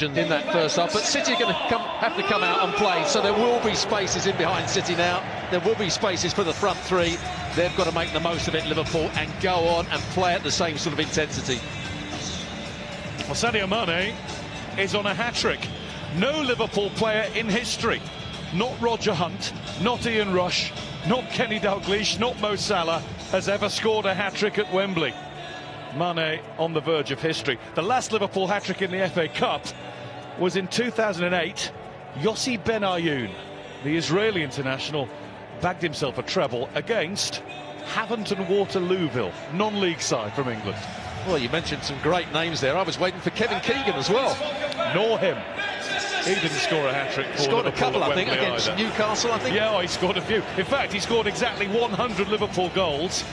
in that first half, but City are going to have to come out and play, so there will be spaces in behind City now. There will be spaces for the front three. They've got to make the most of it, Liverpool, and go on and play at the same sort of intensity. Well, Sadio Mane is on a hat-trick. No Liverpool player in history, not Roger Hunt, not Ian Rush, not Kenny Dalglish, not Mo Salah, has ever scored a hat-trick at Wembley. Mane on the verge of history. The last Liverpool hat-trick in the FA Cup was in 2008. Yossi Benayoun, the Israeli international, bagged himself a treble against Haventon Waterlooville, non-league side from England. Well, you mentioned some great names there. I was waiting for Kevin Keegan as well. Nor him. He didn't score a hat-trick for Liverpool. Scored a couple, I think, against either. Newcastle, I think. Yeah, he scored a few. In fact, he scored exactly 100 Liverpool goals.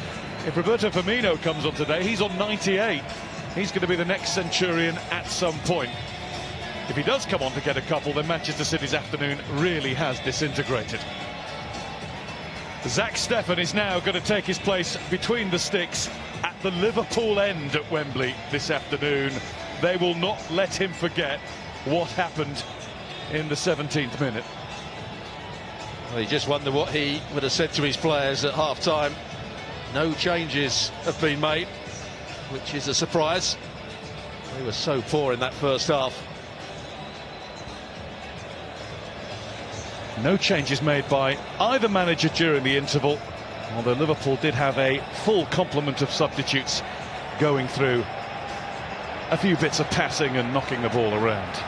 If Roberto Firmino comes on today, he's on 98. He's going to be the next centurion at some point. If he does come on to get a couple, then Manchester City's afternoon really has disintegrated. Zach Steffen is now going to take his place between the sticks at the Liverpool end at Wembley this afternoon. They will not let him forget what happened in the 17th minute. Well, you just wonder what he would have said to his players at half-time. No changes have been made, which is a surprise. They were so poor in that first half. No changes made by either manager during the interval, although Liverpool did have a full complement of substitutes going through a few bits of passing and knocking the ball around.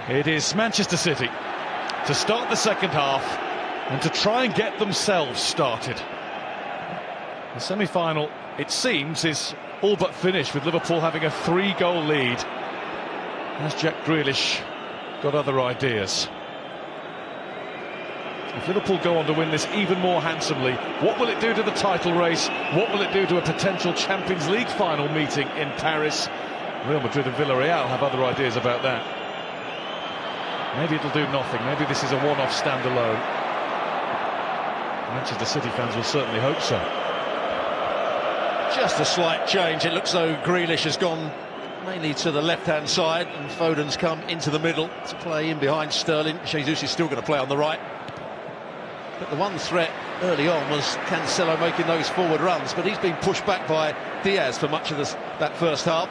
It is Manchester City to start the second half and to try and get themselves started. The semi-final, it seems, is all but finished, with Liverpool having a 3-goal lead, as Jack Grealish got other ideas. If Liverpool go on to win this even more handsomely, what will it do to the title race? What will it do to a potential Champions League final meeting in Paris? Real Madrid and Villarreal have other ideas about that. Maybe it'll do nothing. Maybe this is a one-off standalone. Manchester City fans will certainly hope so. Just a slight change. It looks though Grealish has gone mainly to the left-hand side, and Foden's come into the middle to play in behind Sterling. Jesus is still going to play on the right. But the one threat early on was Cancelo making those forward runs, but he's been pushed back by Diaz for much of that first half.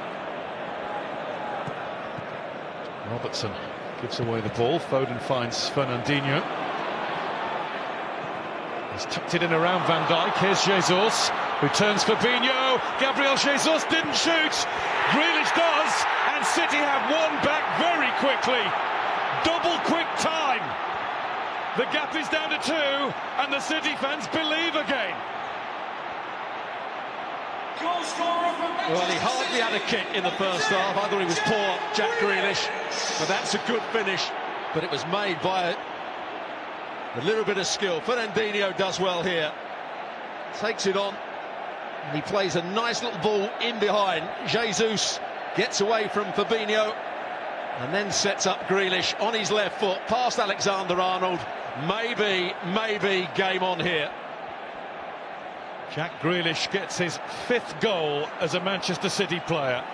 Robertson gives away the ball. Foden finds Fernandinho. He's tucked it in around Van Dijk. Here's Jesus, who turns Fabinho. Gabriel Jesus didn't shoot. Grealish does, and City have one back very quickly. Double quick time. The gap is down to 2, and the City fans believe again. Well, he hardly had a kick in the first half. I thought he was poor, Jack Grealish, but that's a good finish. But it was made by a little bit of skill. Fernandinho does well here. Takes it on, and he plays a nice little ball in behind. Jesus gets away from Fabinho, and then sets up Grealish on his left foot, past Alexander-Arnold. Maybe game on here. Jack Grealish gets his 5th goal as a Manchester City player.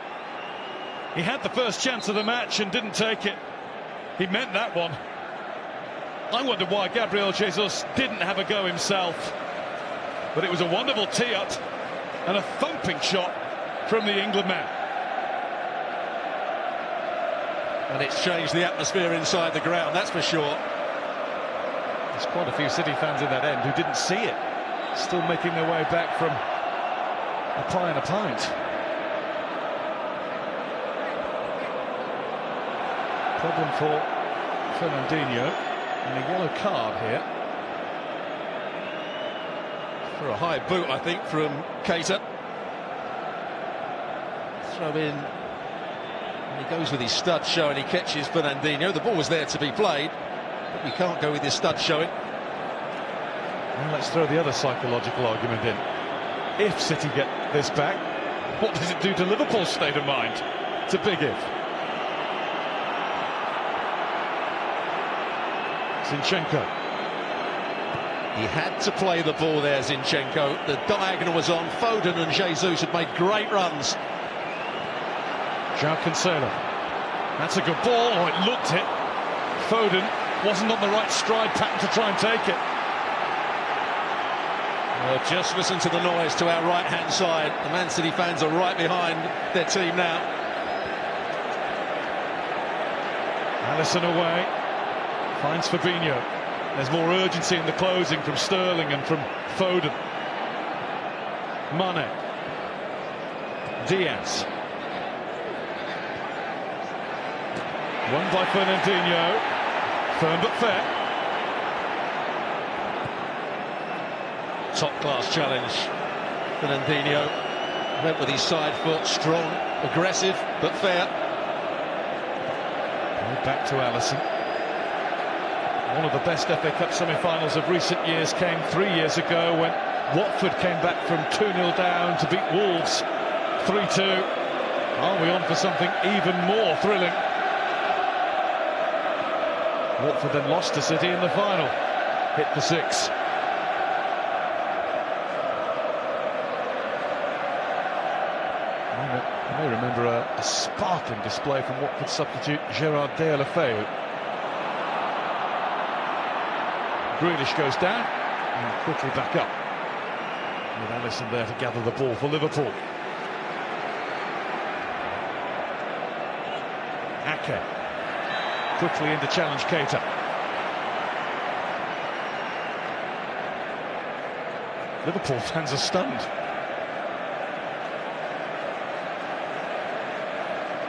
He had the first chance of the match and didn't take it. He meant that one. I wonder why Gabriel Jesus didn't have a go himself. But it was a wonderful tee-up and a thumping shot from the England man. And it's changed the atmosphere inside the ground, that's for sure. There's quite a few City fans in that end who didn't see it, still making their way back from a pie and a pint. Problem for Fernandinho, and a yellow card here. For a high boot, I think, from Keita. Throw in. And he goes with his stud show, and he catches Fernandinho. The ball was there to be played, but we can't go with his stud showing. Well, let's throw the other psychological argument in. If City get this back, what does it do to Liverpool's state of mind? It's a big if. Zinchenko. He had to play the ball there, Zinchenko. The diagonal was on. Foden and Jesus had made great runs. João Cancelo. That's a good ball. Oh, it looked it. Foden wasn't on the right stride pattern to try and take it. Well, just listen to the noise to our right-hand side. The Man City fans are right behind their team now. Alisson away. Finds Fabinho. There's more urgency in the closing from Sterling and from Foden. Mane. Diaz. Won by Fernandinho. Firm but fair. Top-class challenge. Fernandinho went with his side foot, strong, aggressive, but fair. Back to Alisson. One of the best FA Cup semi-finals of recent years came 3 years ago when Watford came back from 2-0 down to beat Wolves 3-2. Are we on for something even more thrilling? Watford then lost to City in the final. Hit for 6. I may remember a sparkling display from Watford substitute Gerard Deulofeu. Grealish goes down and quickly back up, with Alisson there to gather the ball for Liverpool. Ake quickly in to challenge Keita. Liverpool fans are stunned.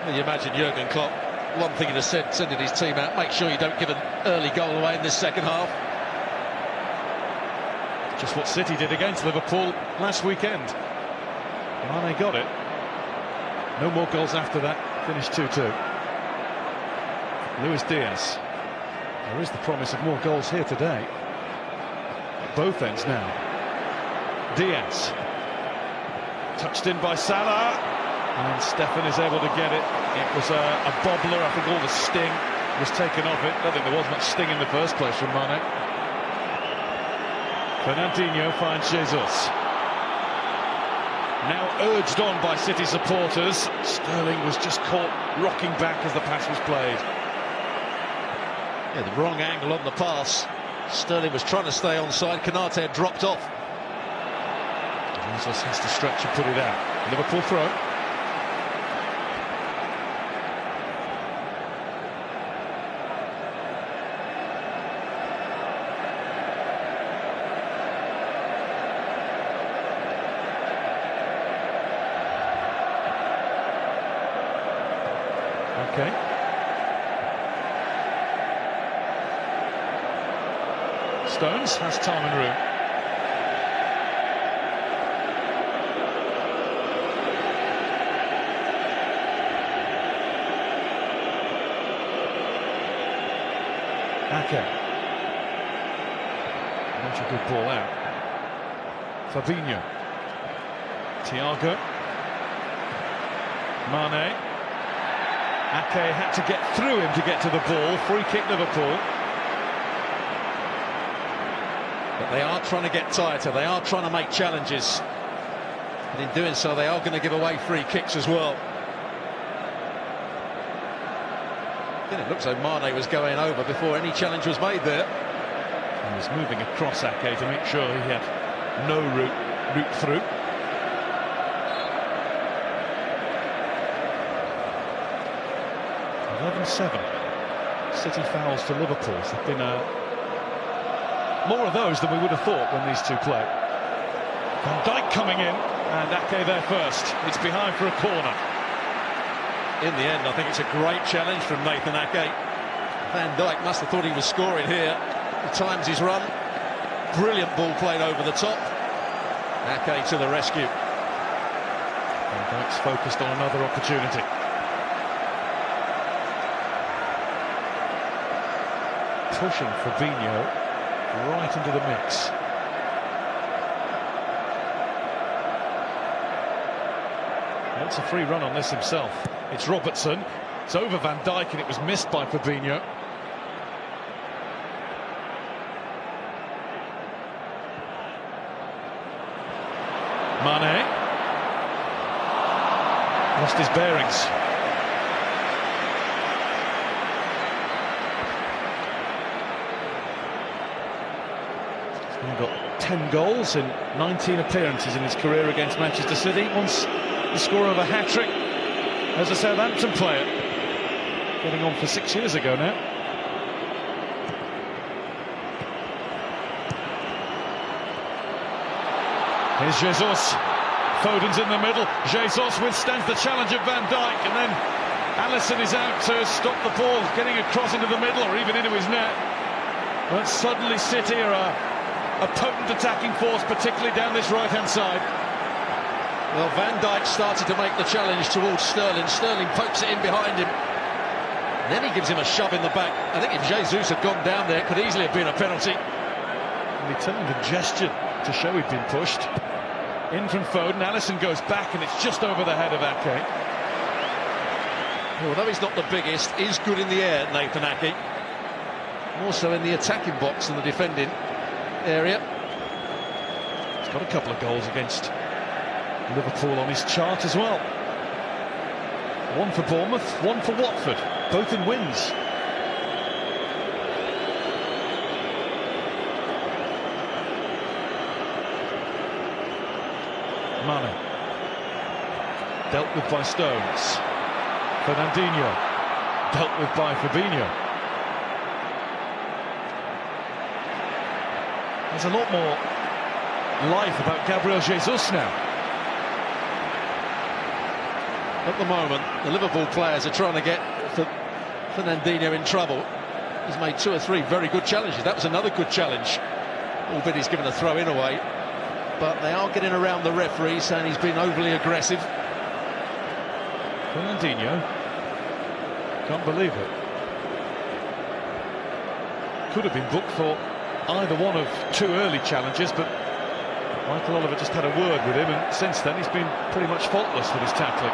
You imagine Jurgen Klopp, one thing he'd have said, sending his team out, make sure you don't give an early goal away in this second half. Just what City did against Liverpool last weekend. Mane got it. No more goals after that. Finished 2-2. Luis Diaz. There is the promise of more goals here today. At both ends now. Diaz. Touched in by Salah. And Stefan is able to get it. It was a bobbler. I think all the sting was taken off it. I don't think there was much sting in the first place from Mane. Fernandinho finds Jesus. Now urged on by City supporters. Sterling was just caught rocking back as the pass was played. Yeah, the wrong angle on the pass. Sterling was trying to stay onside. Konate dropped off. Jesus has to stretch and put it out. Liverpool throw. Okay. Stones has time and room. Ake. Not a good ball out. Fabinho. Thiago. Mane. Ake had to get through him to get to the ball. Free kick Liverpool. But they are trying to get tighter. They are trying to make challenges. And in doing so, they are going to give away free kicks as well. Again, it looks like Mane was going over before any challenge was made there. He was moving across Ake to make sure he had no route through. City fouls to Liverpool. There's been more of those than we would have thought when these two play. Van Dijk coming in, and Ake there first. It's behind for a corner. In the end, I think it's a great challenge from Nathan Ake. Van Dijk must have thought he was scoring here. The times he's run. Brilliant ball played over the top. Ake to the rescue. Van Dijk's focused on another opportunity. Pushing Fabinho right into the mix. Wants a free run on this himself. It's Robertson. It's over Van Dijk and it was missed by Fabinho. Lost his bearings. He's now got 10 goals in 19 appearances in his career against Manchester City. Once the scorer of a hat-trick as a Southampton player. Getting on for 6 years ago now. Here's Jesus. Foden's in the middle. Jesus withstands the challenge of Van Dijk, and then Alisson is out to stop the ball getting across into the middle or even into his net. But suddenly City are a potent attacking force, particularly down this right-hand side. Well, Van Dijk started to make the challenge towards Sterling. Sterling pokes it in behind him. And then he gives him a shove in the back. I think if Jesus had gone down there, it could easily have been a penalty. And he turned and gestured to show he'd been pushed. In from Foden, Alisson goes back and it's just over the head of Ake. Although he's not the biggest, he's good in the air, Nathan Ake. More so in the attacking box than the defending area. He's got a couple of goals against Liverpool on his chart as well. One for Bournemouth, one for Watford, both in wins. Mane. Dealt with by Stones. Fernandinho. Dealt with by Fabinho. There's a lot more life about Gabriel Jesus now. At the moment, the Liverpool players are trying to get Fernandinho in trouble. He's made 2 or 3 very good challenges. That was another good challenge. Albeit he's given a throw-in away. But they are getting around the referee, saying he's been overly aggressive. Fernandinho. Can't believe it. Could have been booked for either one of 2 early challenges, but Michael Oliver just had a word with him, and since then he's been pretty much faultless with his tackling.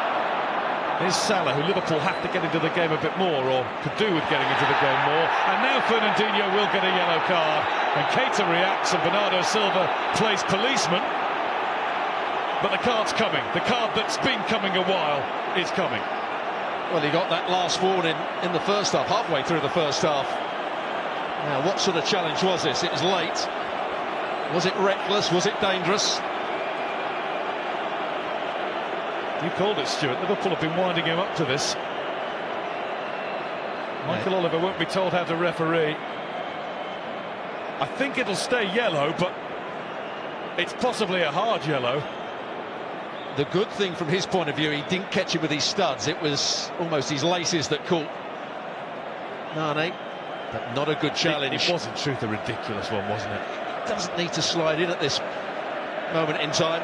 Here's Salah, who Liverpool have to get into the game a bit more, or could do with getting into the game more. And now Fernandinho will get a yellow card. And Keita reacts, and Bernardo Silva plays policeman. But the card's coming. The card that's been coming a while is coming. Well, he got that last warning in the first half, halfway through the first half. Now, what sort of challenge was this? It was late. Was it reckless? Was it dangerous? You called it, Stuart. Liverpool have been winding him up to this. Michael Oliver won't be told how to referee. I think it'll stay yellow, but it's possibly a hard yellow. The good thing from his point of view, he didn't catch it with his studs. It was almost his laces that caught Nane. But not a good challenge. It was in truth a ridiculous one, wasn't it? Doesn't need to slide in at this moment in time.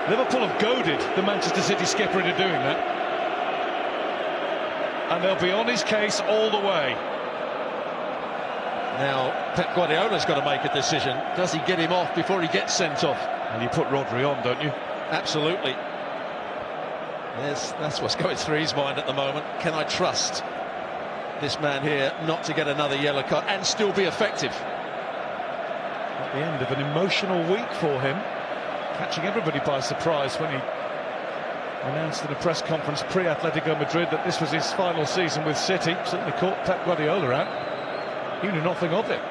Liverpool have goaded the Manchester City skipper into doing that. And they'll be on his case all the way. Now, Pep Guardiola's got to make a decision. Does he get him off before he gets sent off? And you put Rodri on, don't you? Absolutely. Yes, that's what's going through his mind at the moment. Can I trust this man here not to get another yellow card and still be effective? At the end of an emotional week for him, catching everybody by surprise when he announced in a press conference pre-Atletico Madrid that this was his final season with City. Certainly caught Pep Guardiola out. He knew nothing of it.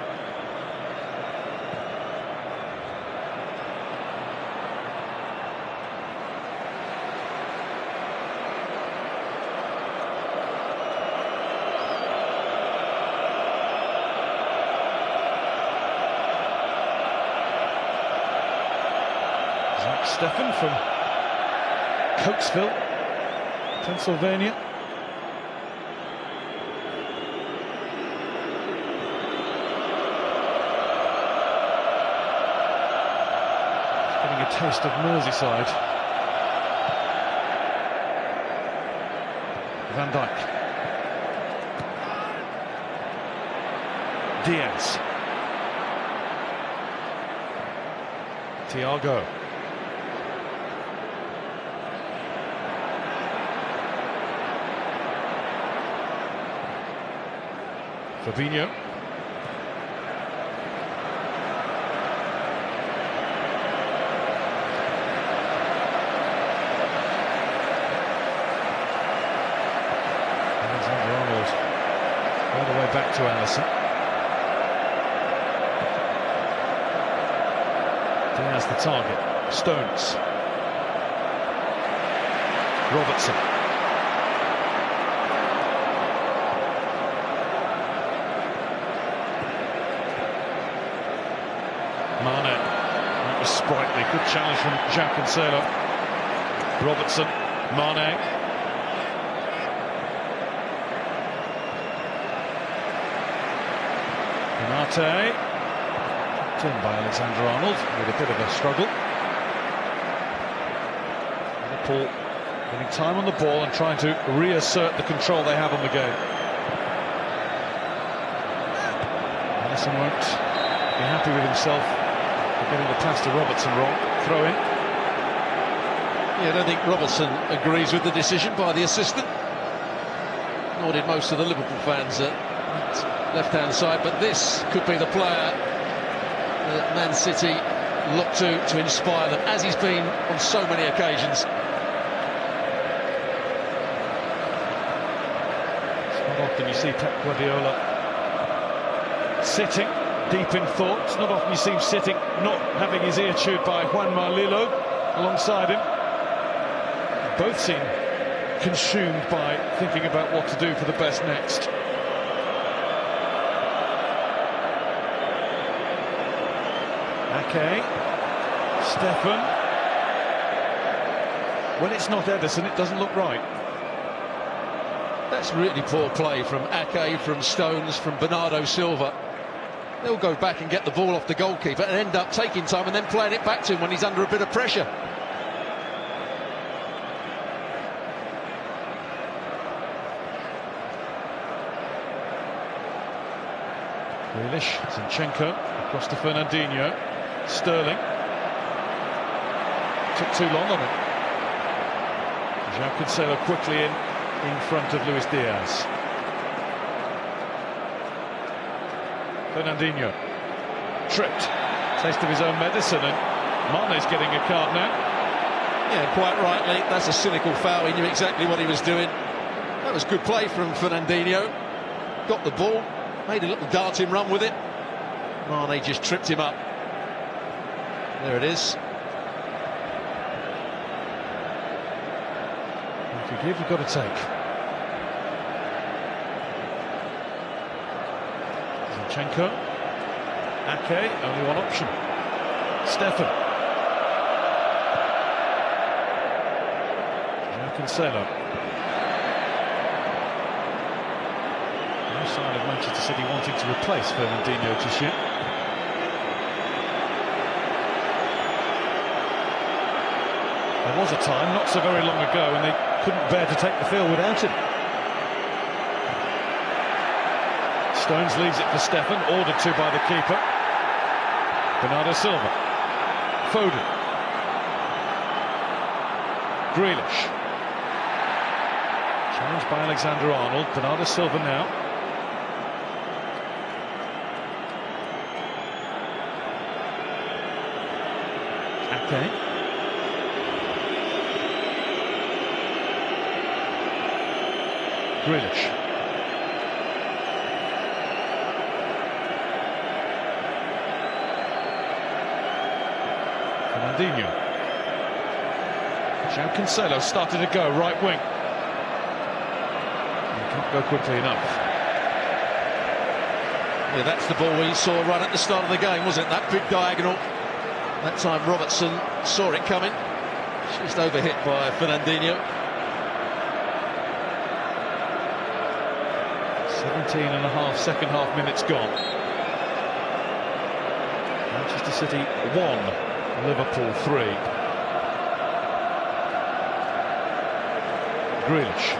Stefan from Cokesville, Pennsylvania. Getting a taste of Merseyside. Van Dijk. Diaz. Thiago. Fabinho. to Alisson. Diaz the target. Stones. Robertson. Mane. That was sprightly. Good challenge from João Cancelo. Robertson. Mane. Penate. Taken by Alexander-Arnold with a bit of a struggle. Liverpool getting time on the ball and trying to reassert the control they have on the game. Alisson won't be happy with himself for getting the pass to Robertson wrong. Throw in. Yeah, I don't think Robertson agrees with the decision by the assistant. Nor did most of the Liverpool fans at left-hand side, but this could be the player that Man City look to inspire them, as he's been on so many occasions. It's not often you see Pep Guardiola sitting deep in thought. It's not often you see him sitting, not having his ear chewed by Juan Marlilo alongside him. Both seem consumed by thinking about what to do for the best next. Ake, Stefan. When it's not Ederson, it doesn't look right. That's really poor play from Ake, from Stones, from Bernardo Silva. They'll go back and get the ball off the goalkeeper and end up taking time and then playing it back to him when he's under a bit of pressure. Grealish, Zinchenko, across to Fernandinho. Sterling. Took too long on it. João Cancelo quickly in front of Luis Diaz. Fernandinho. Tripped. Taste of his own medicine, and Mane's getting a card now. Yeah, quite rightly. That's a cynical foul. He knew exactly what he was doing. That was good play from Fernandinho. Got the ball, made a little darting run with it. Mane just tripped him up. There it is. If you give, you've got to take. Zinchenko. Ake, only one option. Stefan. João Cancelo. No sign of Manchester City wanting to replace Fernandinho just yet. There was a time, not so very long ago, when they couldn't bear to take the field without him. Stones leaves it for Stefan, ordered to by the keeper. Bernardo Silva. Foden. Grealish. Challenged by Alexander-Arnold. Bernardo Silva now. Ake. Grealish. Fernandinho. João Cancelo started to go right wing. He can't go quickly enough. Yeah, that's the ball we saw right at the start of the game, wasn't it? That big diagonal. That time Robertson saw it coming. Just overhit by Fernandinho. 17 and a half second half minutes gone. Manchester City 1, Liverpool 3. Grealish.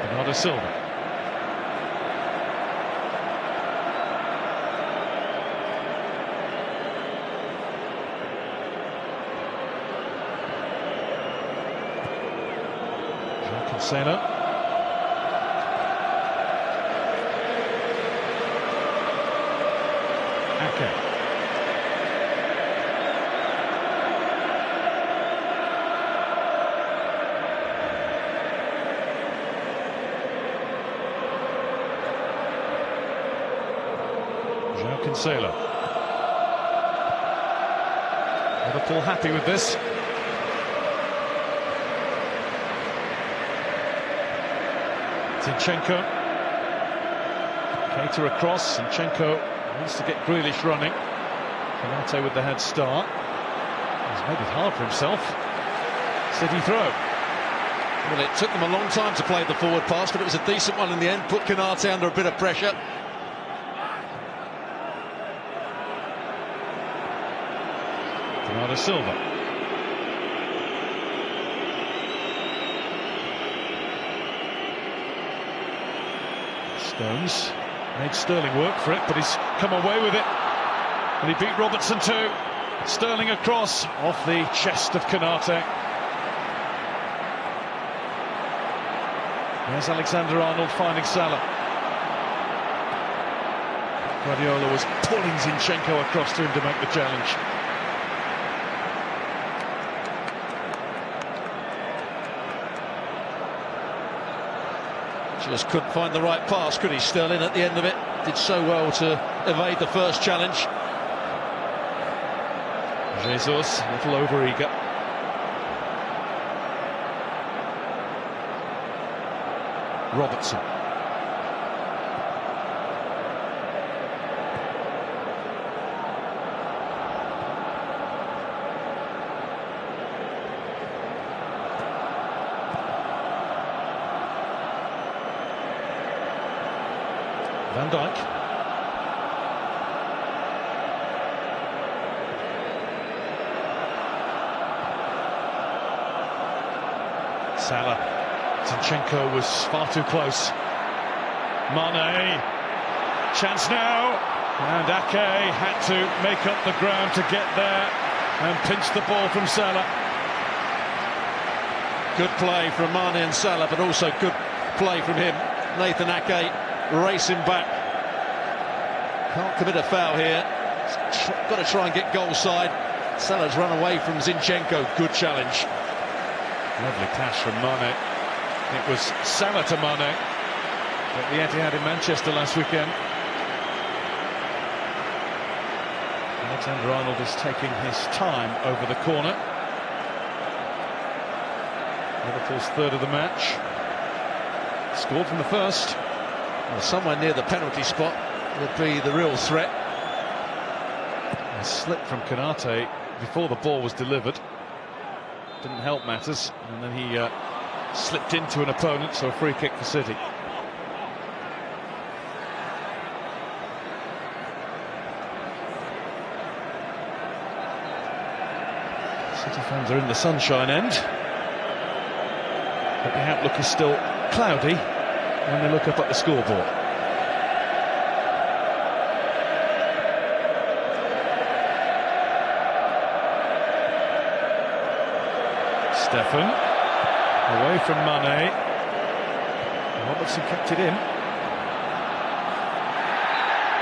Bernardo Silva. Cancelo. Ake. João Cancelo. Liverpool happy with this. Zinchenko. Keita across. Zinchenko needs to get Grealish running. Konate with the head start. He's made it hard for himself. City throw. Well, it took them a long time to play the forward pass, but it was a decent one in the end. Put Konate under a bit of pressure. Bernardo Silva. Stones made Sterling work for it, but he's come away with it. And he beat Robertson too. Sterling across off the chest of Konate. There's Alexander-Arnold finding Salah. Guardiola was pulling Zinchenko across to him to make the challenge. Just couldn't find the right pass, could he? Sterling at the end of it did so well to evade the first challenge. Jesus, a little over-eager. Robertson. Van Dijk. Salah. Zinchenko was far too close. Mane. Chance now. And Ake had to make up the ground to get there and pinch the ball from Salah. Good play from Mane and Salah, but also good play from him. Nathan Ake racing back. Can't commit a foul here. Got to try and get goal side. Salah's run away from Zinchenko. Good challenge. Lovely pass from Mane. It was Salah to Mane at the Etihad in Manchester last weekend. Alexander-Arnold is taking his time over the corner. Liverpool's third of the match. Scored from the first. Well, somewhere near the penalty spot would be the real threat. A slip from Konate before the ball was delivered. Didn't help matters, and then he slipped into an opponent, so a free kick for City. City fans are in the sunshine end, but the outlook is still cloudy when they look up at the scoreboard. Stefan, away from Mane. Robertson kept it in.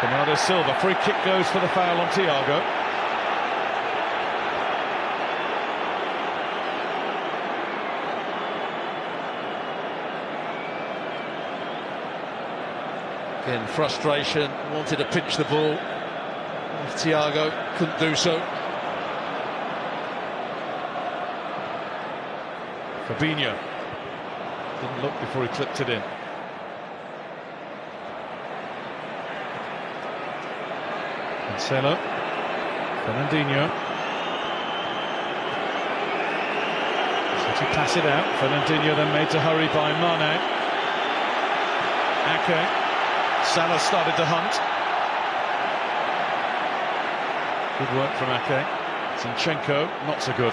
Bernardo Silva, free kick goes for the foul on Thiago. Again, frustration, wanted to pinch the ball. Thiago couldn't do so. Fabinho didn't look before he clipped it in. Cancelo, Fernandinho. City pass it out. Fernandinho then made to hurry by Mane. Ake. Salah started to hunt. Good work from Ake. Zinchenko, not so good.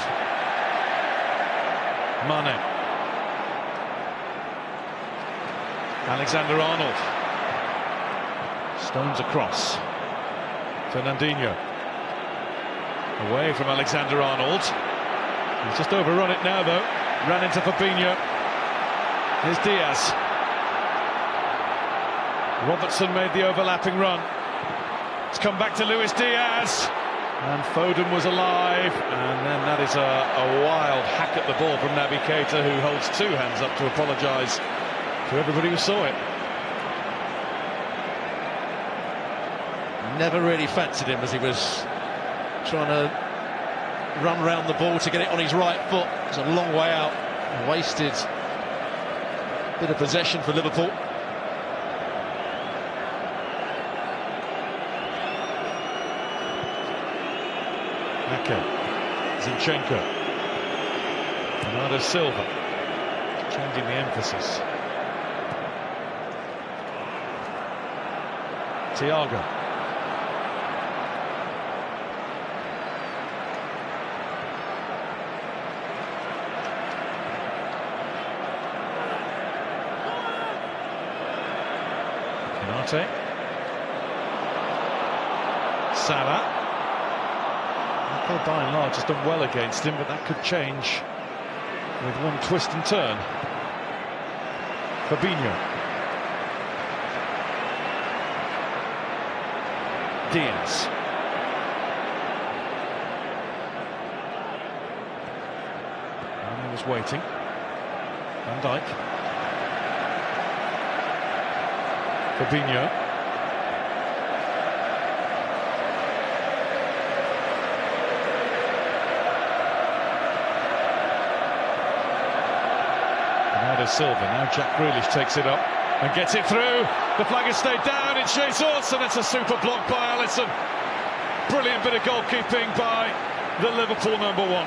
Mane. Alexander-Arnold. Stones across. Fernandinho. Away from Alexander-Arnold. He's just overrun it now, though. Ran into Fabinho. Here's Diaz. Robertson made the overlapping run. It's come back to Luis Diaz. And Foden was alive, and then that is a wild hack at the ball from Naby Keita, who holds two hands up to apologise to everybody who saw it. Never really fancied him as he was trying to run round the ball to get it on his right foot. It's a long way out. Wasted bit of possession for Liverpool. Ake, Zinchenko, Bernardo Silva, changing the emphasis. Thiago. Canate. Salah. By and large has done well against him, but that could change with one twist and turn. Fabinho. Diaz. And he was waiting. Van Dijk. Fabinho. Silva. Now Jack Grealish takes it up and gets it through. The flag has stayed down. It's Jesus, and it's a super block by Alisson. Brilliant bit of goalkeeping by the Liverpool #1.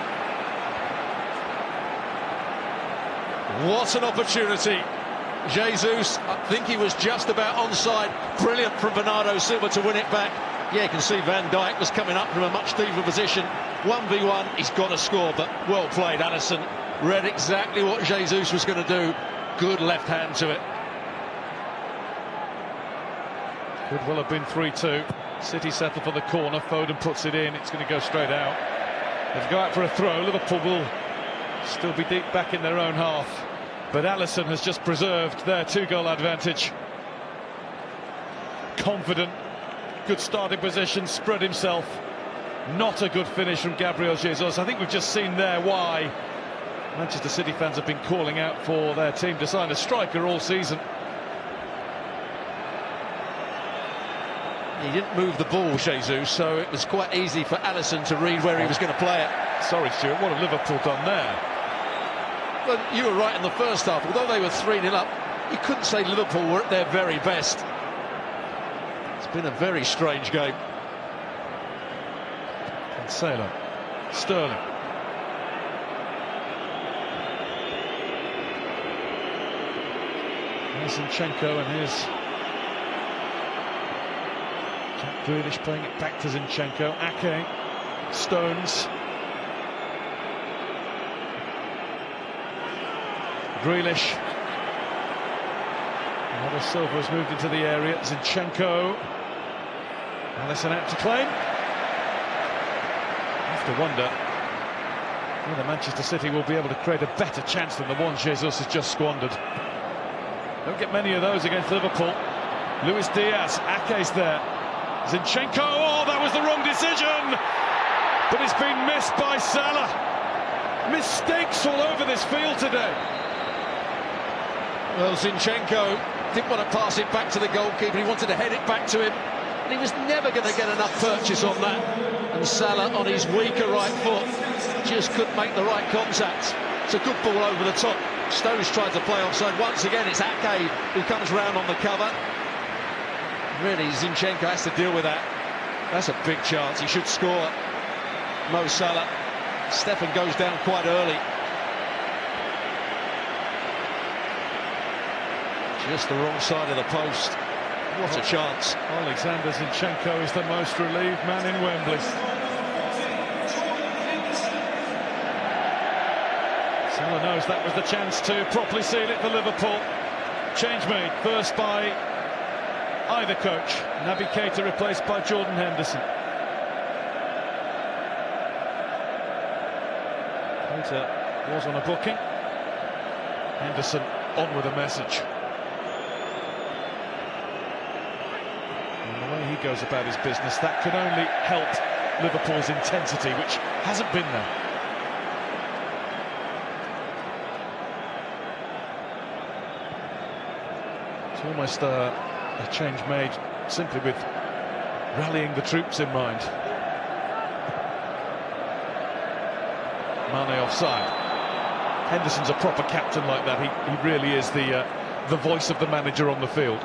What an opportunity. Jesus, I think he was just about onside. Brilliant from Bernardo Silva to win it back. Yeah, you can see Van Dijk was coming up from a much deeper position. 1v1, he's got to score, but well played. Alisson read exactly what Jesus was going to do. Good left hand to it. Could well have been 3-2. City settle for the corner. Foden puts it in. It's going to go straight out. They've go out for a throw. Liverpool will still be deep back in their own half. But Alisson has just preserved their 2-goal advantage. Confident. Good starting position. Spread himself. Not a good finish from Gabriel Jesus. I think we've just seen there why Manchester City fans have been calling out for their team to sign a striker all season. He didn't move the ball, Jesus, so it was quite easy for Alisson to read where he was going to play it. Sorry, Stuart, what have Liverpool done there? Well, you were right in the first half. Although they were 3-0 up, you couldn't say Liverpool were at their very best. It's been a very strange game. Cancelo. Sterling. Zinchenko, and here's Jack Grealish playing it back to Zinchenko. Ake, Stones, Grealish. Bernardo Silva has moved into the area. Zinchenko. Alisson out to claim. I have to wonder whether Manchester City will be able to create a better chance than the one Jesus has just squandered. Don't get many of those against Liverpool. Luis Diaz, Ake's there. Zinchenko, oh, that was the wrong decision! But it's been missed by Salah. Mistakes all over this field today. Well, Zinchenko didn't want to pass it back to the goalkeeper. He wanted to head it back to him. And he was never going to get enough purchase on that. And Salah, on his weaker right foot, just couldn't make the right contact. It's a good ball over the top. Stones tried to play offside. Once again, it's Ake who comes round on the cover. Really, Zinchenko has to deal with that. That's a big chance. He should score. Mo Salah. Stefan goes down quite early. Just the wrong side of the post. What a chance. Alexander Zinchenko is the most relieved man in Wembley. Salah knows that was the chance to properly seal it for Liverpool. Change made, first by either coach. Naby Keita replaced by Jordan Henderson. Keita was on a booking. Henderson on with a message. And the way he goes about his business, that can only help Liverpool's intensity, which hasn't been there. It's almost a change made simply with rallying the troops in mind. Mane offside. Henderson's a proper captain like that. He really is the voice of the manager on the field.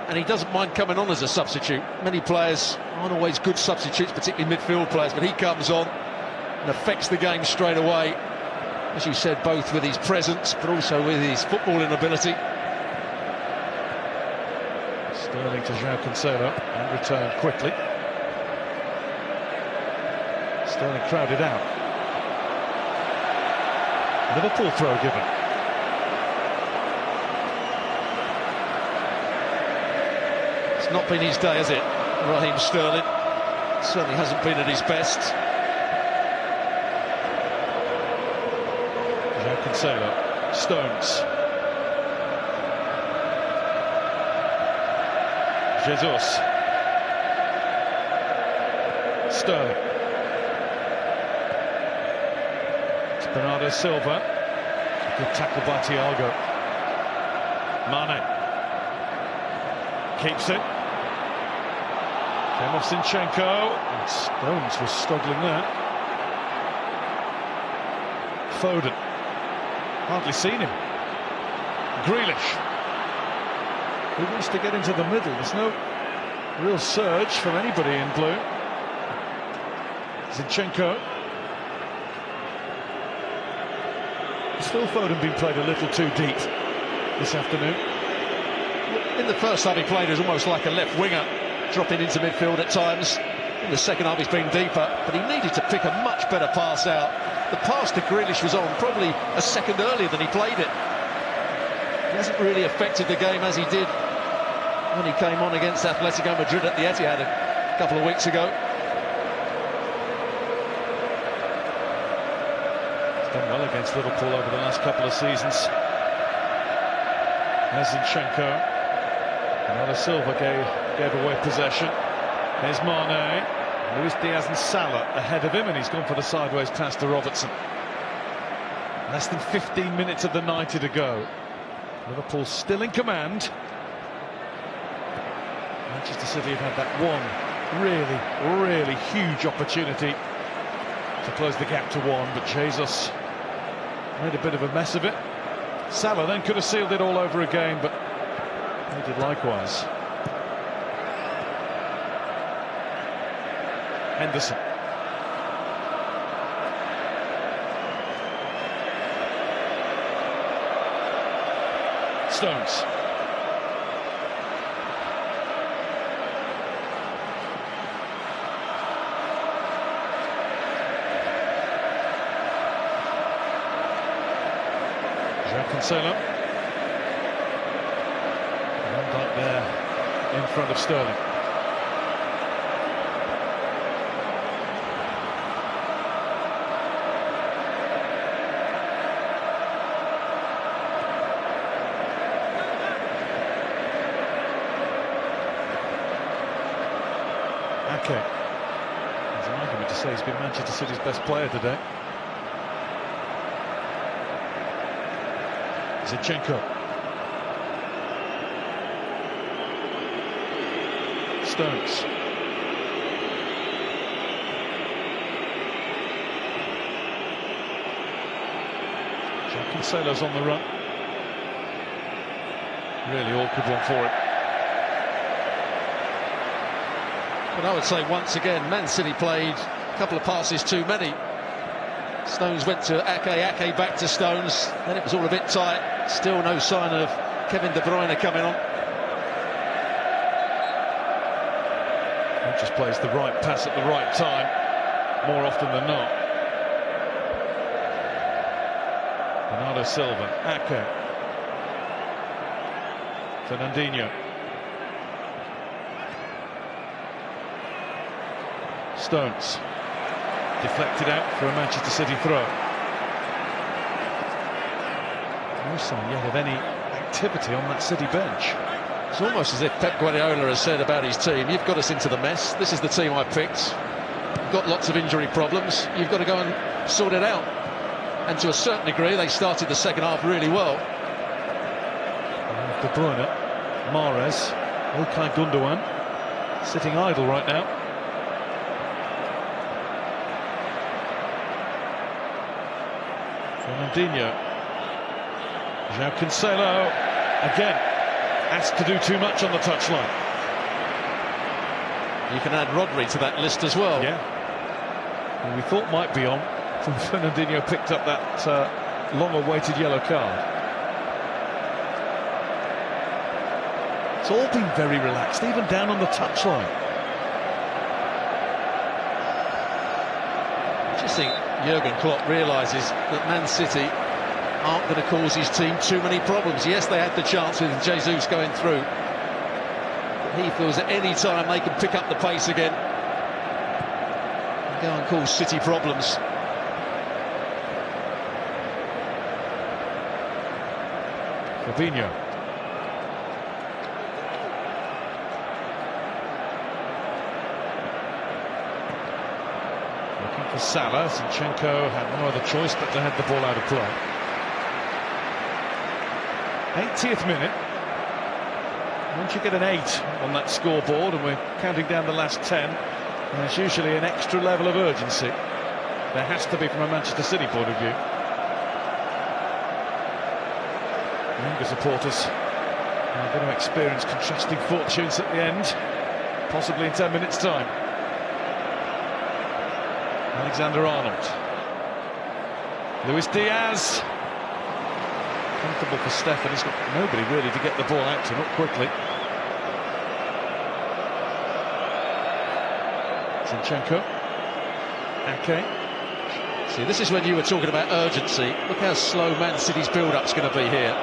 And he doesn't mind coming on as a substitute. Many players aren't always good substitutes, particularly midfield players, but he comes on and affects the game straight away. As you said, both with his presence, but also with his footballing ability. Sterling to João Cancelo, and return quickly. Sterling crowded out. Liverpool throw given. It's not been his day, has it, Raheem Sterling? Certainly hasn't been at his best. João Cancelo, Stones. Jesus. Sterling. It's Bernardo Silva. Good tackle by Thiago. Mane. Keeps it. Came off Zinchenko. And Stones was struggling there. Foden. Hardly seen him. Grealish. Who wants to get into the middle? There's no real surge from anybody in blue. Zinchenko. Still Foden being played a little too deep this afternoon. In the first half he played as almost like a left winger, dropping into midfield at times. In the second half he's been deeper, but he needed to pick a much better pass out. The pass to Grealish was on probably a second earlier than he played it. He hasn't really affected the game as he did when he came on against Atletico Madrid at the Etihad a couple of weeks ago. He's done well against Liverpool over the last couple of seasons. There's Zinchenko. Bernardo Silva gave away possession. There's Mane. Luis Diaz and Salah ahead of him, and he's gone for the sideways pass to Robertson. Less than 15 minutes of the 90 to go. Liverpool still in command. Manchester City have had that one really huge opportunity to close the gap to one, but Jesus made a bit of a mess of it. Salah then could have sealed it all over again, but he did likewise. Henderson. Stones. João Cancelo. Van Dijk there in front of Sterling. Okay. There's an argument to say he's been Manchester City's best player today. Zinchenko. Stones. João Cancelo's on the run. Really awkward one for him. But I would say once again, Man City played a couple of passes too many. Stones went to Ake back to Stones, then it was all a bit tight. Still no sign of Kevin De Bruyne coming on. He just plays the right pass at the right time, more often than not. Bernardo Silva, Ake. Fernandinho. Stones. Deflected out for a Manchester City throw. No sign yet of any activity on that City bench. It's almost as if Pep Guardiola has said about his team, you've got us into the mess, this is the team I picked, you've got lots of injury problems, you've got to go and sort it out. And to a certain degree they started the second half really well. De Bruyne, Mahrez, Ilkay Gundogan, sitting idle right now. Fernandinho. João Cancelo again asked to do too much on the touchline. You can add Rodri to that list as well. Yeah. And we thought might be on when Fernandinho picked up that long-awaited yellow card. It's all been very relaxed, even down on the touchline. I just think Jurgen Klopp realises that Man City aren't going to cause his team too many problems. Yes, they had the chance with Jesus going through. But he feels at any time they can pick up the pace again and go and cause City problems. Fabinho. Looking for Salah. Zinchenko had no other choice but to head the ball out of play. 80th minute. Once you get an 8 on that scoreboard, and we're counting down the last 10, there's usually an extra level of urgency. There has to be from a Manchester City point of view. Younger supporters are going to experience contrasting fortunes at the end, possibly in 10 minutes' time. Alexander-Arnold. Luis Diaz. Comfortable for Stefan. He's got nobody really to get the ball out to, not quickly. Zinchenko. Ake. See, this is when you were talking about urgency. Look how slow Man City's build-up's going to be here.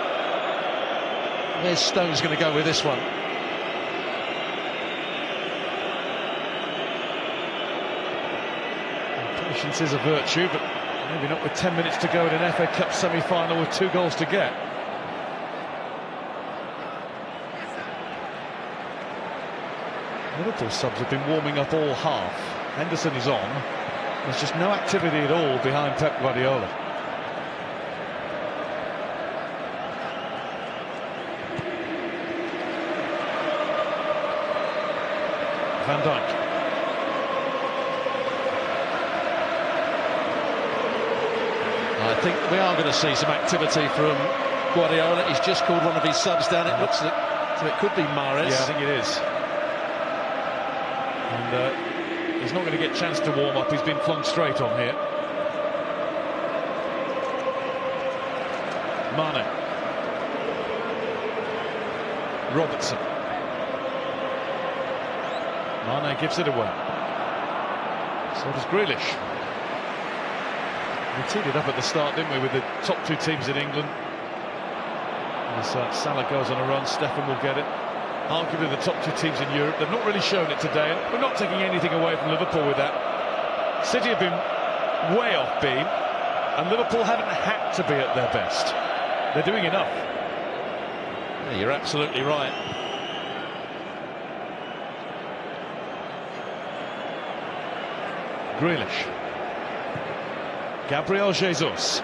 Where's Stones going to go with this one? Patience is a virtue, but maybe not with 10 minutes to go in an FA Cup semi-final with 2 goals to get. Liverpool subs have been warming up all half. Henderson is on. There's just no activity at all behind Pep Guardiola. Van Dijk. I think we are going to see some activity from Guardiola. He's just called one of his subs down. It looks like, so it could be Mahrez. Yeah, I think it is. And he's not going to get a chance to warm up. He's been flung straight on here. Mane. Robertson. Mane gives it away. So does Grealish. We teed it up at the start, didn't we, with the top 2 teams in England. As Salah goes on a run, Stefan will get it. Arguably the top 2 teams in Europe. They've not really shown it today, and we're not taking anything away from Liverpool with that. City have been way off beam, and Liverpool haven't had to be at their best. They're doing enough. Yeah, you're absolutely right. Grealish. Gabriel Jesus.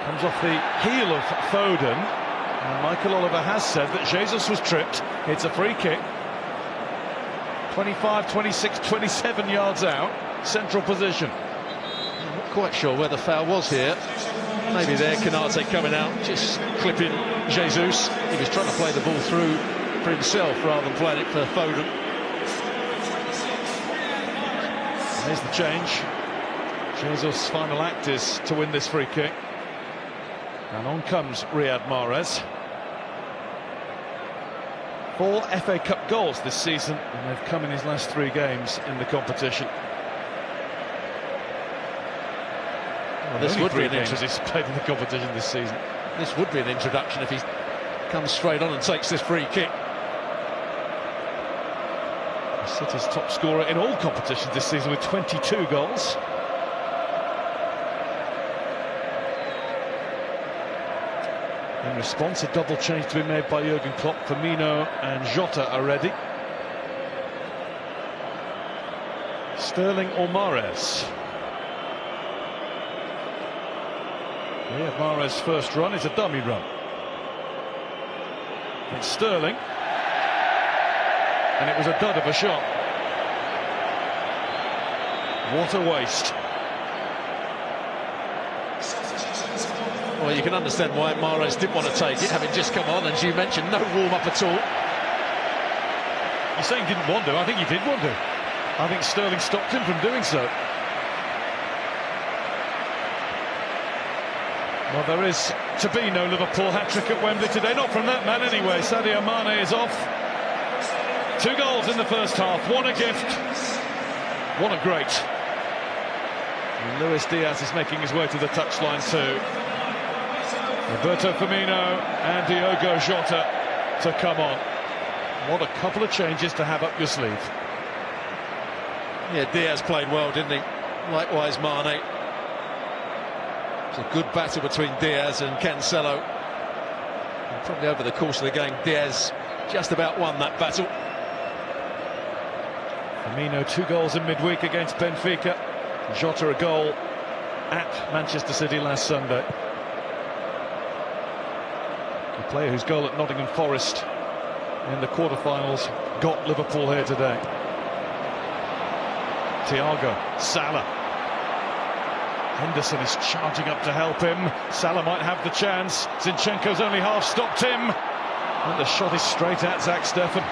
Comes off the heel of Foden. And Michael Oliver has said that Jesus was tripped. It's a free kick. 25, 26, 27 yards out. Central position. I'm not quite sure where the foul was here. Maybe there, Canate coming out, just clipping Jesus. He was trying to play the ball through for himself rather than playing it for Foden. There's the change. Jesus' final act is to win this free kick. And on comes Riyad Mahrez. 4 FA Cup goals this season, and they've come in his last 3 games in the competition. Well, this would be an introduction. He's played in the competition this season. This would be an introduction if he comes straight on and takes this free kick. City's top scorer in all competitions this season with 22 goals. In response, a double change to be made by Jurgen Klopp. Firmino and Jota are ready. Sterling or Mahrez? Yeah, Mahrez's first run is a dummy run. It's Sterling. and it was a dud of a shot. What a waste. Well, you can understand why Mahrez didn't want to take it, having just come on, and as you mentioned, no warm-up at all. You're saying didn't want to? I think he did want to. I think Sterling stopped him from doing so. Well, there is to be no Liverpool hat-trick at Wembley today, not from that man anyway. Sadio Mane is off. 2 goals in the first half, what a gift, what a great. And Luis Diaz is making his way to the touchline too. Roberto Firmino and Diogo Jota to come on. What a couple of changes to have up your sleeve. Yeah, Diaz played well, didn't he? Likewise, Mane. It's a good battle between Diaz and Cancelo. And probably over the course of the game, Diaz just about won that battle. Firmino 2 goals in midweek against Benfica. Jota a goal at Manchester City last Sunday. A player whose goal at Nottingham Forest in the quarter-finals got Liverpool here today. Thiago, Salah. Henderson is charging up to help him. Salah might have the chance. Zinchenko's only half stopped him. And the shot is straight at Zach Steffen.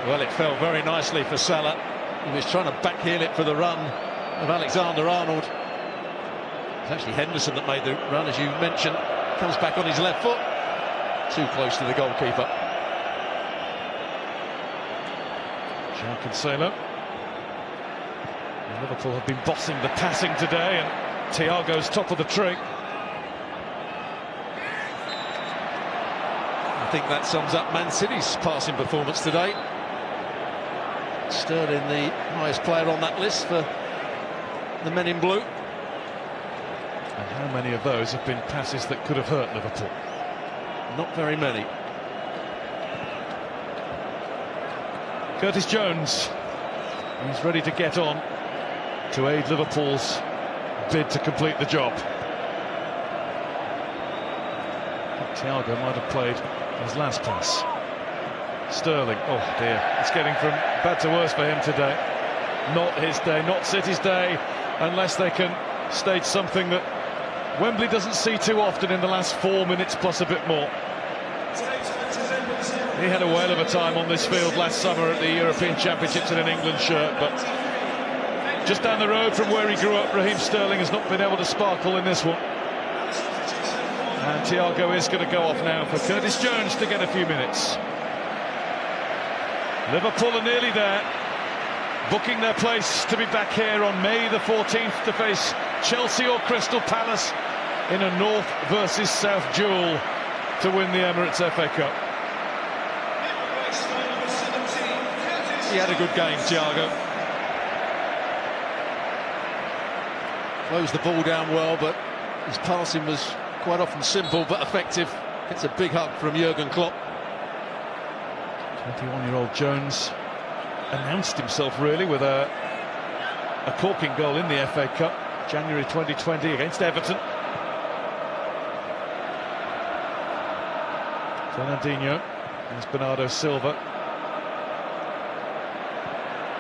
Well, it fell very nicely for Salah. He was trying to backheel it for the run of Alexander-Arnold. It's actually Henderson that made the run, as you mentioned. Comes back on his left foot. Too close to the goalkeeper. João Cancelo. Liverpool have been bossing the passing today, and Thiago's top of the tree. I think that sums up Man City's passing performance today. Sterling, the highest player on that list for the men in blue. And how many of those have been passes that could have hurt Liverpool? Not very many. Curtis Jones, he's ready to get on to aid Liverpool's bid to complete the job. Thiago might have played his last pass. Sterling, oh dear, it's getting from bad to worse for him today. Not his day, not City's day, unless they can stage something that Wembley doesn't see too often in the last 4 minutes plus a bit more. He had a whale of a time on this field last summer at the European Championships in an England shirt, but just down the road from where he grew up, Raheem Sterling has not been able to sparkle in this one. And Thiago is going to go off now for Curtis Jones to get a few minutes. Liverpool are nearly there, booking their place to be back here on May the 14th to face Chelsea or Crystal Palace in a North versus South duel to win the Emirates FA Cup. He had a good game, Thiago. Closed the ball down well, but his passing was quite often simple but effective. It's a big hug from Jurgen Klopp. 21-year-old Jones announced himself really with a corking goal in the FA Cup, January 2020 against Everton. Fernandinho against Bernardo Silva.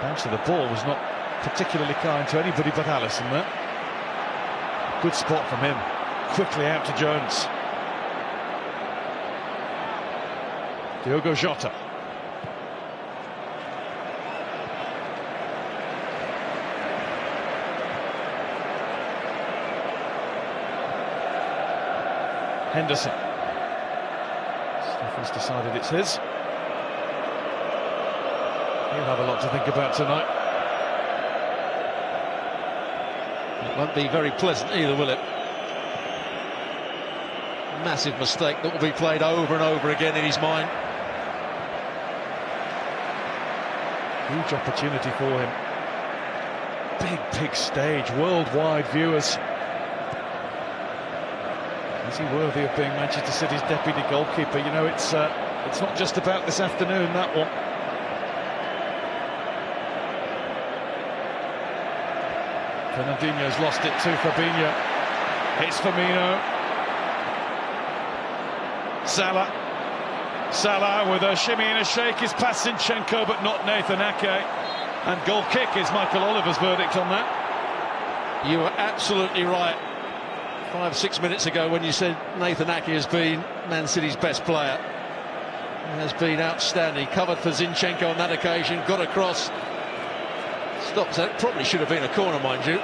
Bounce of the ball was not particularly kind to anybody but Alisson there. Good spot from him. Quickly out to Jones. Diogo Jota. Henderson. Steffen's decided it's his. He'll have a lot to think about tonight. It won't be very pleasant either, will it? Massive mistake that will be played over and over again in his mind. Huge opportunity for him. Big stage, worldwide viewers. Is he worthy of being Manchester City's deputy goalkeeper? You know, it's not just about this afternoon, that one. Fernandinho's lost it to Fabinho. It's Firmino. Salah. Salah with a shimmy and a shake is past Zinchenko, but not Nathan Ake. And goal kick is Michael Oliver's verdict on that. You were absolutely right 5-6 minutes ago when you said Nathan Ake has been Man City's best player. He has been outstanding. Covered for Zinchenko on that occasion, got across. Stops that. Probably should have been a corner, mind you.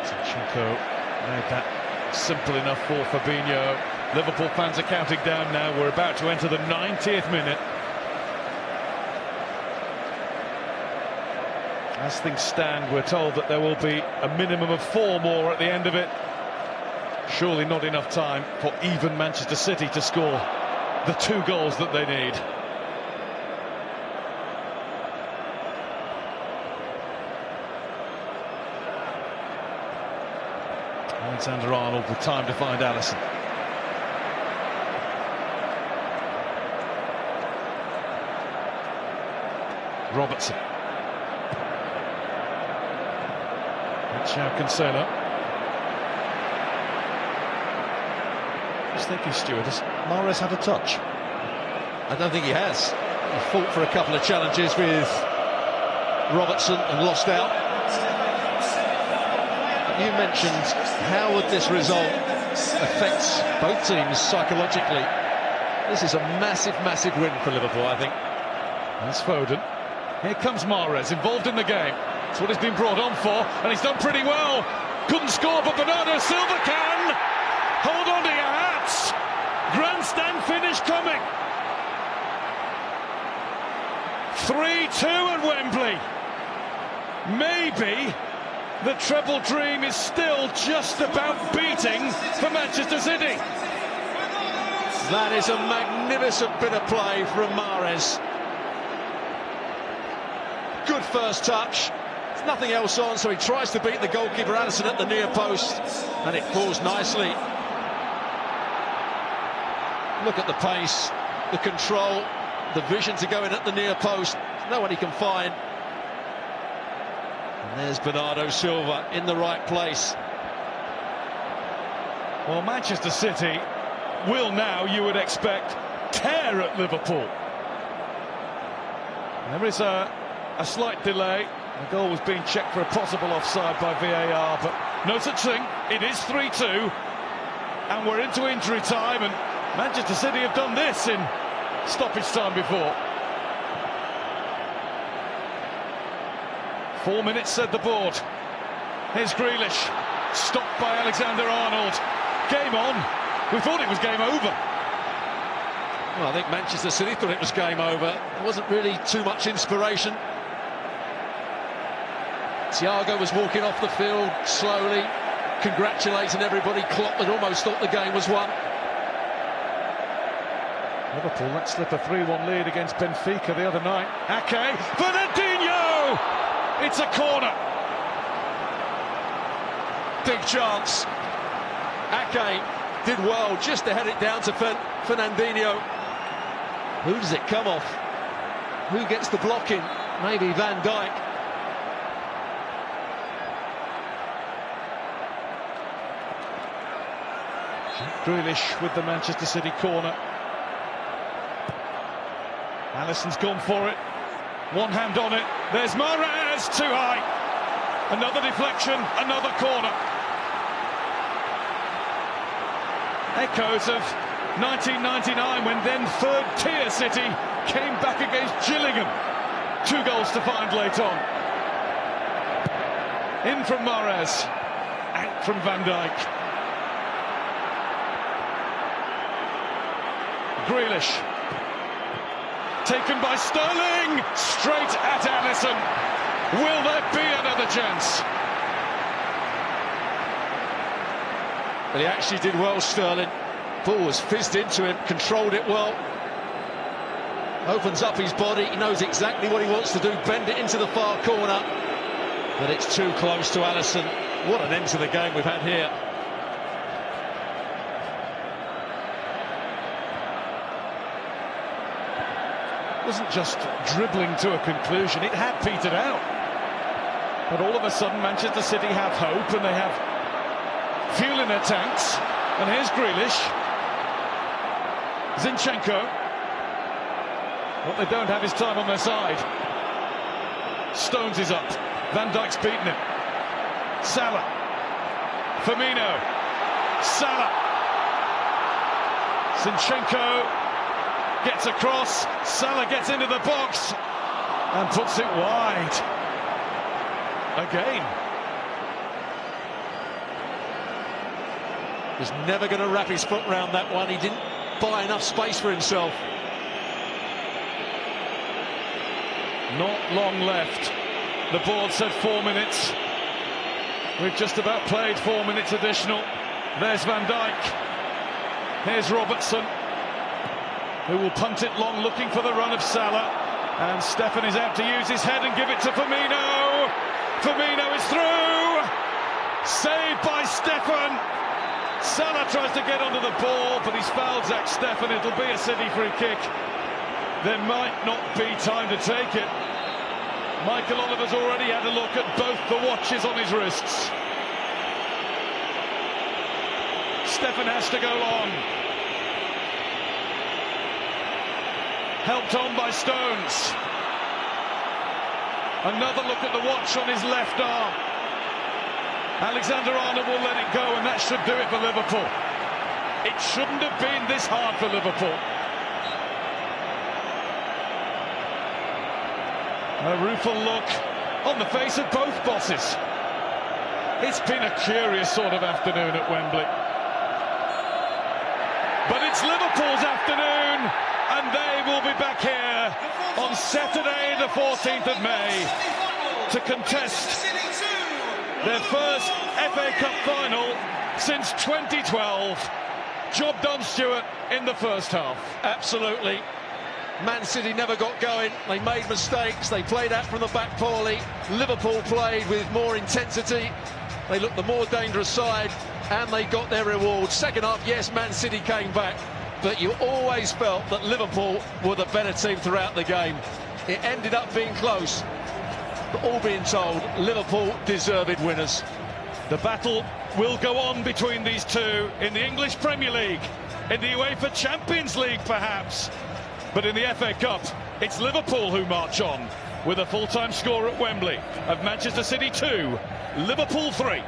Zinchenko made that simple enough for Fabinho. Liverpool fans are counting down now. We're about to enter the 90th minute. As things stand, we're told that there will be a minimum of 4 more at the end of it. Surely not enough time for even Manchester City to score the 2 goals that they need. Alexander-Arnold with time to find Alisson. Robertson. Cancelo. Just thinking, Stuart, has Mahrez had a touch? I don't think he has. He fought for a couple of challenges with Robertson and lost out. You mentioned how would this result affect both teams psychologically. This is a massive, massive win for Liverpool, I think. That's Foden. Here comes Mahrez, involved in the game. That's what he's been brought on for, and he's done pretty well. Couldn't score, but Bernardo Silva can. Hold on to your hats. Grandstand finish coming. 3-2 at Wembley. Maybe the treble dream is still just about beating for Manchester City. That is a magnificent bit of play from Mahrez. Good first touch. There's nothing else on, so he tries to beat the goalkeeper Alisson at the near post, and it falls nicely. Look at the pace, the control, the vision to go in at the near post. No one he can find. And there's Bernardo Silva in the right place. Well, Manchester City will now, you would expect, tear at Liverpool. There is a slight delay. The goal was being checked for a possible offside by VAR, but no such thing. It is 3-2, and we're into injury time, and Manchester City have done this in stoppage time before. 4 minutes, said the board. Here's Grealish, stopped by Alexander-Arnold. Game on. We thought it was game over. Well, I think Manchester City thought it was game over. There wasn't really too much inspiration. Thiago was walking off the field slowly, congratulating everybody. Klopp had almost thought the game was won. Liverpool let slip a 3-1 lead against Benfica the other night. Ake, Fernandinho! It's a corner. Big chance. Ake did well just to head it down to Fernandinho. Who does it come off? Who gets the block in? Maybe Van Dijk. Grealish with the Manchester City corner. Alisson's gone for it. One hand on it. There's Mahrez, too high. Another deflection, another corner. Echoes of 1999 when then third-tier City came back against Gillingham. 2 goals to find late on. In from Mahrez, out from Van Dijk. Grealish, taken by Sterling, straight at Alisson. Will there be another chance? But he actually did well, Sterling. Ball was fizzed into him, controlled it well. Opens up his body, he knows exactly what he wants to do, bend it into the far corner. But it's too close to Alisson. What an end to the game we've had here. It wasn't just dribbling to a conclusion, it had petered out. But all of a sudden Manchester City have hope and they have fuel in their tanks. And here's Grealish. Zinchenko. What they don't have is time on their side. Stones is up. Van Dijk's beaten him. Salah. Firmino. Salah. Zinchenko gets across. Salah gets into the box and puts it wide. Again. Was never going to wrap his foot round that one. He didn't buy enough space for himself. Not long left. The board said 4 minutes. We've just about played 4 minutes additional. There's Van Dijk. Here's Robertson, who will punt it long, looking for the run of Salah. And Stefan is out to use his head and give it to Firmino. Firmino is through. Saved by Stefan. Salah tries to get onto the ball, but he's fouled Zach Stefan. It'll be a City free kick. There might not be time to take it. Michael Oliver's already had a look at both the watches on his wrists. Stefan has to go long. Helped on by Stones. Another look at the watch on his left arm. Alexander-Arnold will let it go, and that should do it for Liverpool. It shouldn't have been this hard for Liverpool. A rueful look on the face of both bosses. It's been a curious sort of afternoon at Wembley. But it's Liverpool's afternoon, and they will be back here on Saturday the 14th of May to contest their first FA Cup final since 2012. Job done, Stuart, in the first half. Absolutely. Man City never got going. They made mistakes. They played out from the back poorly. Liverpool played with more intensity. They looked the more dangerous side, and they got their reward. Second half, yes, Man City came back, but you always felt that Liverpool were the better team throughout the game. It ended up being close, but all being told, Liverpool deserved winners. The battle will go on between these two in the English Premier League, in the UEFA Champions League perhaps, but in the FA Cup, it's Liverpool who march on with a full-time score at Wembley of Manchester City 2, Liverpool 3.